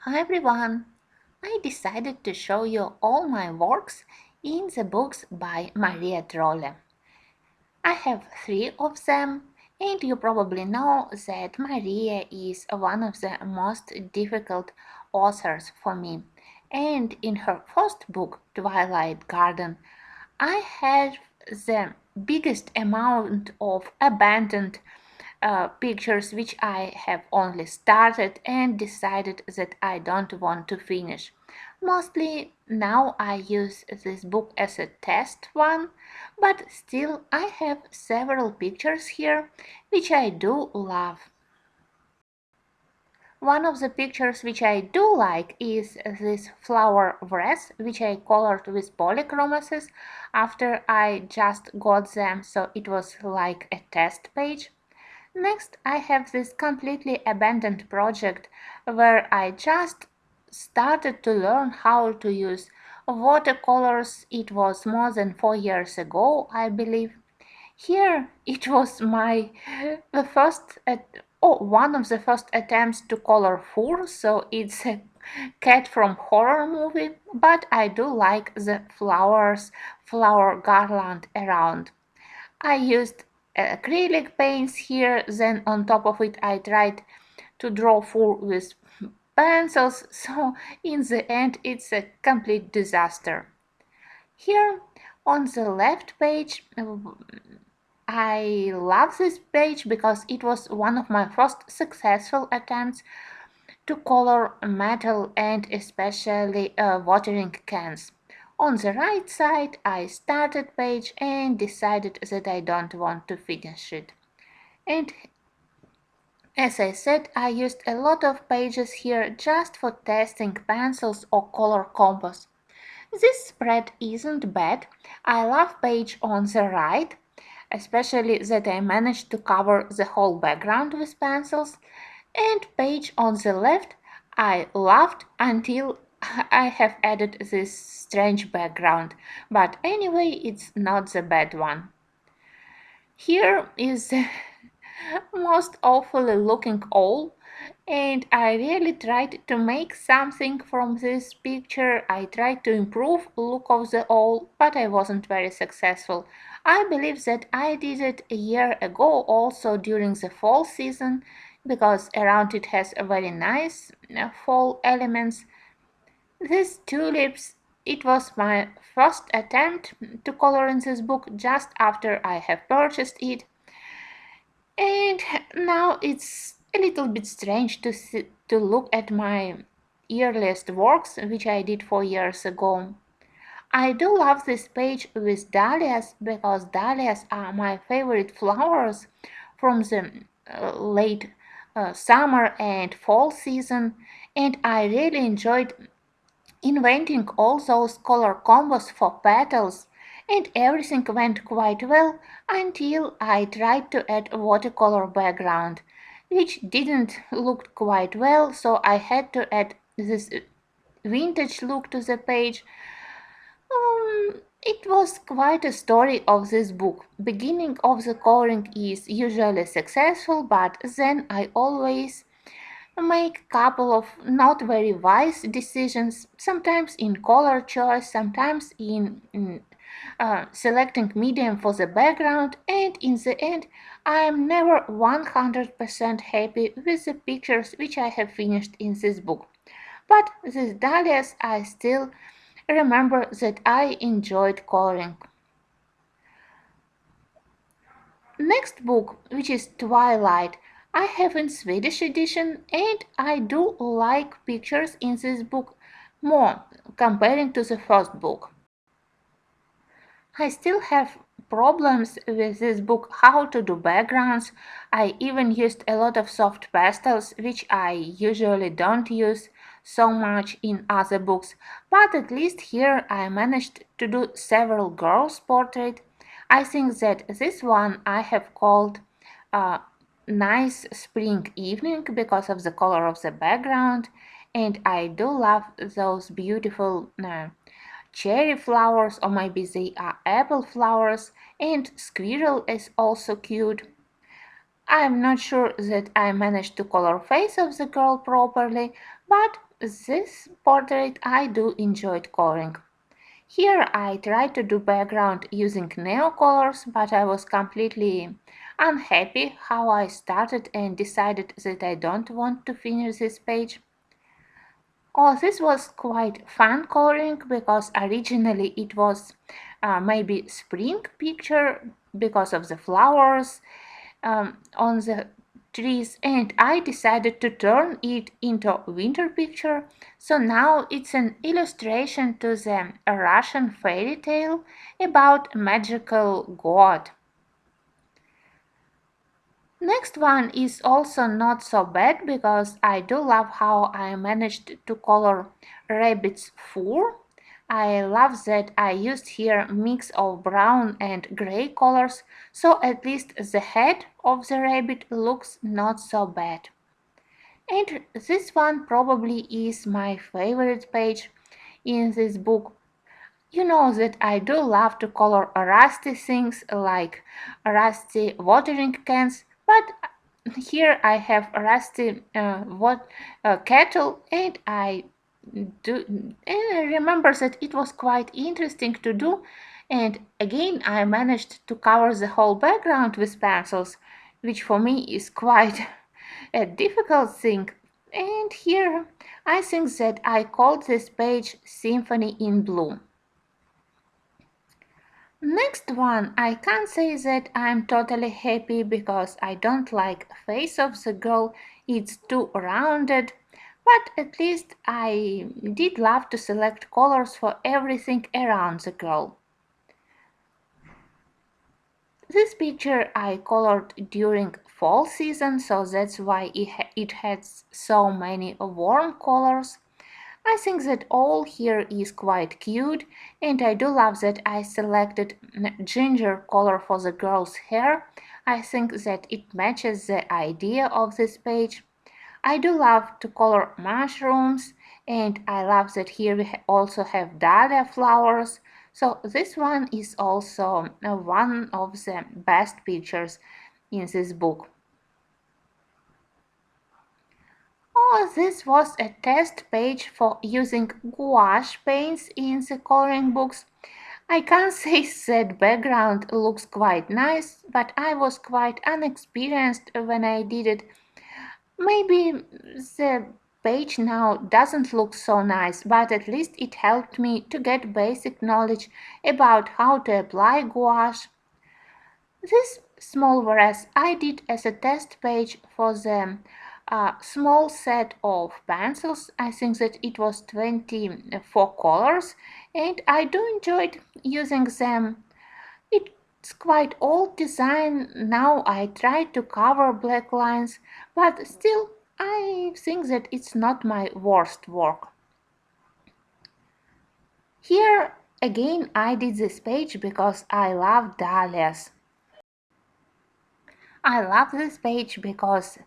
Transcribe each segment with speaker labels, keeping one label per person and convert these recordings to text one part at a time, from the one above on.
Speaker 1: Hi everyone! I decided to show you all my works in the books by Maria Trolle. I have three of them, and you probably know that Maria is one of the most difficult authors for me. And in her first book, Twilight Garden, I have the biggest amount of abandoned pictures which I have only started and decided that I don't want to finish. Mostly now I use this book as a test one, but still I have several pictures here which I do love. One of the pictures which I do like is this flower vase, which I colored with polychromases after I just got them, so it was like a test page. Next, I have this completely abandoned project where I just started to learn how to use watercolors. It was more than 4 years ago, I believe. Here it was my the first one of the first attempts to color fur, so it's a cat from horror movie, but I do like the flower garland around. I used acrylic paints here, then on top of it I tried to draw fur with pencils, so in the end it's a complete disaster. Here on the left page, I love this page because it was one of my first successful attempts to color metal and especially watering cans. On the right side, I started page and decided that I don't want to finish it. And as I said, I used a lot of pages here just for testing pencils or color combos. This spread isn't bad. I love page on the right, especially that I managed to cover the whole background with pencils, and page on the left I loved until I have added this strange background, but anyway it's not the bad one. Here is the most awfully looking owl, and I really tried to make something from this picture. I tried to improve look of the owl, but I wasn't very successful. I believe that I did it a year ago also during the fall season, because around it has a very nice fall elements. These tulips, it was my first attempt to color in this book just after I have purchased it, and now it's a little bit strange to look at my earliest works, which I did 4 years ago. I do love this page with dahlias because dahlias are my favorite flowers from the late summer and fall season, and I really enjoyed inventing all those color combos for petals, and everything went quite well until I tried to add a watercolor background, which didn't look quite well, so I had to add this vintage look to the page. It was quite a story of this book. Beginning of the coloring is usually successful, but then I always make couple of not very wise decisions, sometimes in color choice, sometimes in selecting medium for the background, and in the end I am never 100% happy with the pictures which I have finished in this book. But these dahlias I still remember that I enjoyed coloring. Next book, which is Twilight, I have in Swedish edition, and I do like pictures in this book more comparing to the first book. I still have problems with this book how to do backgrounds. I even used a lot of soft pastels, which I usually don't use so much in other books, but at least here I managed to do several girls' portraits. I think that this one I have called a nice spring evening because of the color of the background, and I do love those beautiful cherry flowers, or maybe they are apple flowers, and squirrel is also cute. I'm not sure that I managed to color face of the girl properly, but this portrait I do enjoyed coloring. Here I tried to do background using neo colors, but I was completely unhappy how I started and decided that I don't want to finish this page. Oh, this was quite fun coloring because originally it was maybe spring picture because of the flowers on the trees, and I decided to turn it into winter picture. So now it's an illustration to the Russian fairy tale about a magical god. Next one is also not so bad because I do love how I managed to color rabbit's fur. I love that I used here mix of brown and gray colors, so at least the head of the rabbit looks not so bad. And this one probably is my favorite page in this book. You know that I do love to color rusty things like rusty watering cans, but here I have a rusty kettle, and I do and I remember that it was quite interesting to do. And again, I managed to cover the whole background with pencils, which for me is quite a difficult thing. And here I think that I called this page Symphony in Blue. Next one, I can't say that I'm totally happy because I don't like face of the girl, it's too rounded, but at least I did love to select colors for everything around the girl. This picture I colored during fall season, so that's why it has so many warm colors. I think that all here is quite cute, and I do love that I selected ginger color for the girl's hair. I think that it matches the idea of this page. I do love to color mushrooms, and I love that here we also have dahlia flowers. So this one is also one of the best pictures in this book. Oh, this was a test page for using gouache paints in the coloring books. I can't say that background looks quite nice, but I was quite unexperienced when I did it. Maybe the page now doesn't look so nice, but at least it helped me to get basic knowledge about how to apply gouache. This small whereas I did as a test page for the small set of pencils. I think that it was 24 colors, and I do enjoyed using them. It's quite old design now. I try to cover black lines, but still I think that it's not my worst work. Here again I did this page because I love dahlias. I love this page because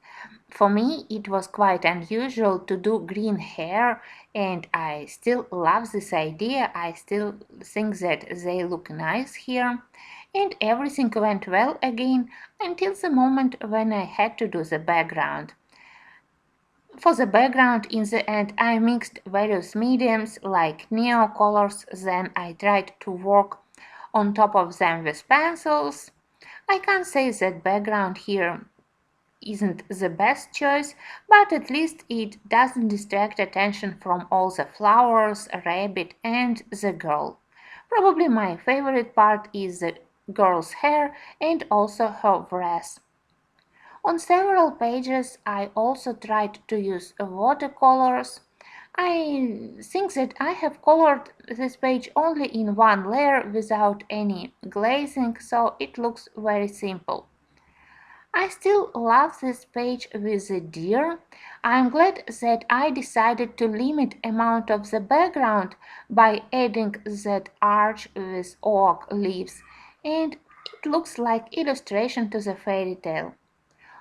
Speaker 1: for me it was quite unusual to do green hair, and I still love this idea. I still think that they look nice here, and everything went well again until the moment when I had to do the background. For the background in the end I mixed various mediums like neo colors, then I tried to work on top of them with pencils. I can't say that background here isn't the best choice, but at least it doesn't distract attention from all the flowers, a rabbit, and the girl. Probably my favorite part is the girl's hair and also her dress. On several pages, I also tried to use watercolors. I think that I have colored this page only in one layer without any glazing, so it looks very simple. I still love this page with the deer. I'm glad that I decided to limit amount of the background by adding that arch with oak leaves, and it looks like illustration to the fairy tale.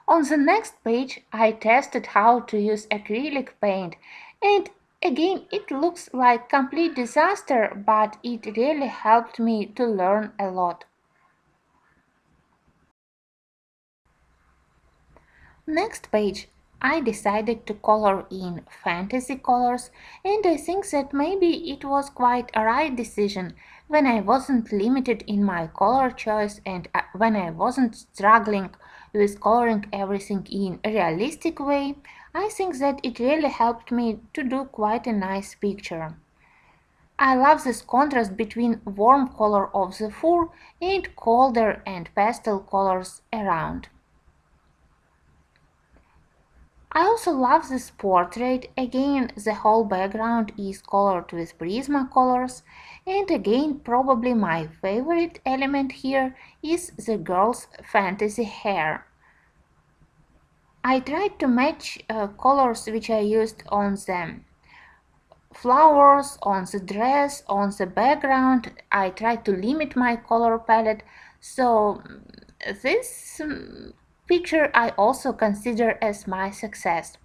Speaker 1: On the next page I tested how to use acrylic paint, and again it looks like complete disaster, but it really helped me to learn a lot. Next page I decided to color in fantasy colors, and I think that maybe it was quite a right decision when I wasn't limited in my color choice and when I wasn't struggling with coloring everything in a realistic way. I think that it really helped me to do quite a nice picture. I love this contrast between warm color of the fur and colder and pastel colors around. I also love this portrait. Again, the whole background is colored with Prismacolors, and again, probably my favorite element here is the girl's fantasy hair. I tried to match colors which I used on the flowers, on the dress, on the background. I tried to limit my color palette, so this picture I also consider as my success.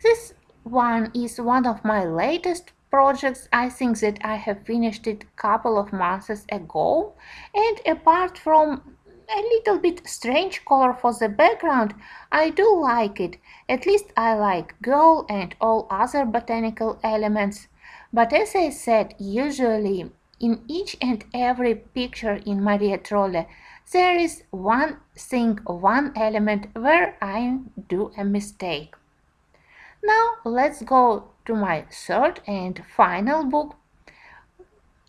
Speaker 1: This one is one of my latest projects. I think that I have finished it a couple of months ago, and apart from a little bit strange color for the background, I do like it. At least I like girl and all other botanical elements. But as I said, usually in each and every picture in Maria Trolle, there is one thing, one element where I do a mistake. Now let's go to my third and final book.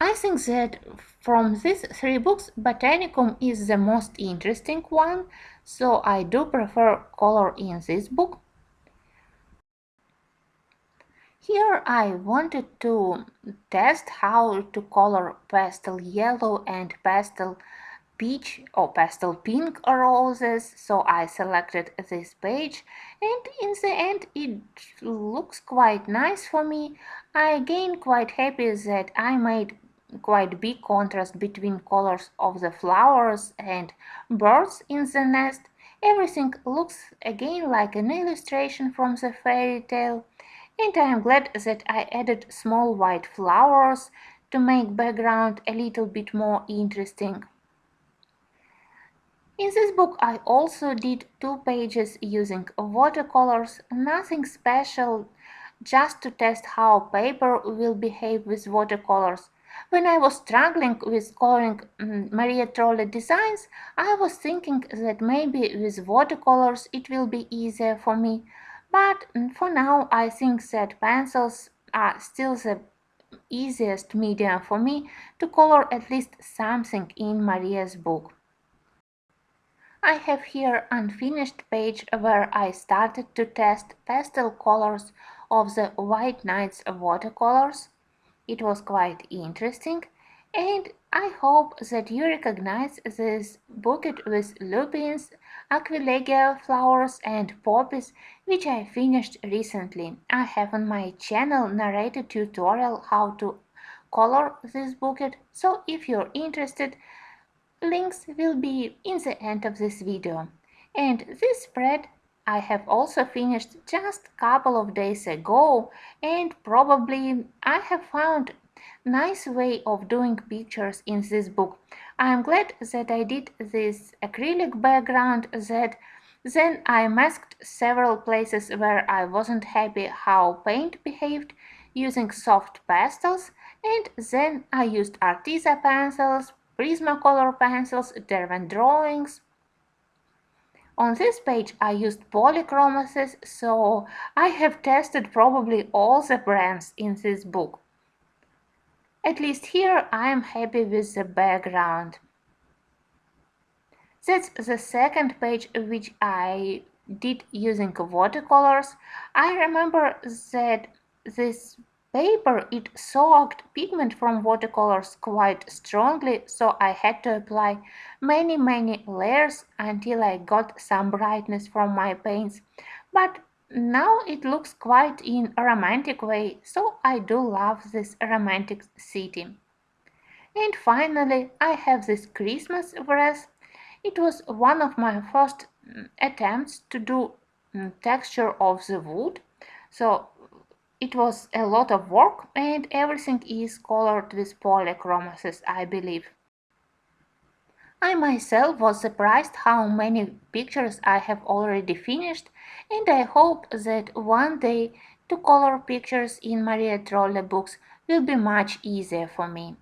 Speaker 1: I think that from these three books, Botanicum is the most interesting one, so I do prefer color in this book. Here I wanted to test how to color pastel yellow and pastel peach or pastel pink roses, so I selected this page, and in the end it looks quite nice for me. I again quite happy that I made quite big contrast between colors of the flowers and birds in the nest. Everything looks again like an illustration from the fairy tale, and I am glad that I added small white flowers to make background a little bit more interesting. In this book I also did two pages using watercolors, nothing special, just to test how paper will behave with watercolors. When I was struggling with coloring Maria Trolle designs, I was thinking that maybe with watercolors it will be easier for me, but for now I think that pencils are still the easiest medium for me to color at least something in Maria's book. I have here unfinished page where I started to test pastel colors of the White Nights watercolors. It was quite interesting, and I hope that you recognize this bouquet with lupins, aquilegia flowers and poppies which I finished recently. I have on my channel narrated tutorial how to color this bouquet, so if you're interested, links will be in the end of this video. And this spread I have also finished just a couple of days ago, and probably I have found nice way of doing pictures in this book. I am glad that I did this acrylic background, that then I masked several places where I wasn't happy how paint behaved using soft pastels, and then I used Arteza pencils, Prismacolor pencils, Derwent drawings. On this page I used polychromasis, so I have tested probably all the brands in this book. At least here I am happy with the background. That's the second page which I did using watercolors. I remember that this paper it soaked pigment from watercolors quite strongly, so I had to apply many layers until I got some brightness from my paints. But now it looks quite in a romantic way, so I do love this romantic city. And finally, I have this Christmas wreath. It was one of my first attempts to do texture of the wood, so it was a lot of work, and everything is colored with polychromasis, I believe. I myself was surprised how many pictures I have already finished, and I hope that one day to color pictures in Maria Trolle books will be much easier for me.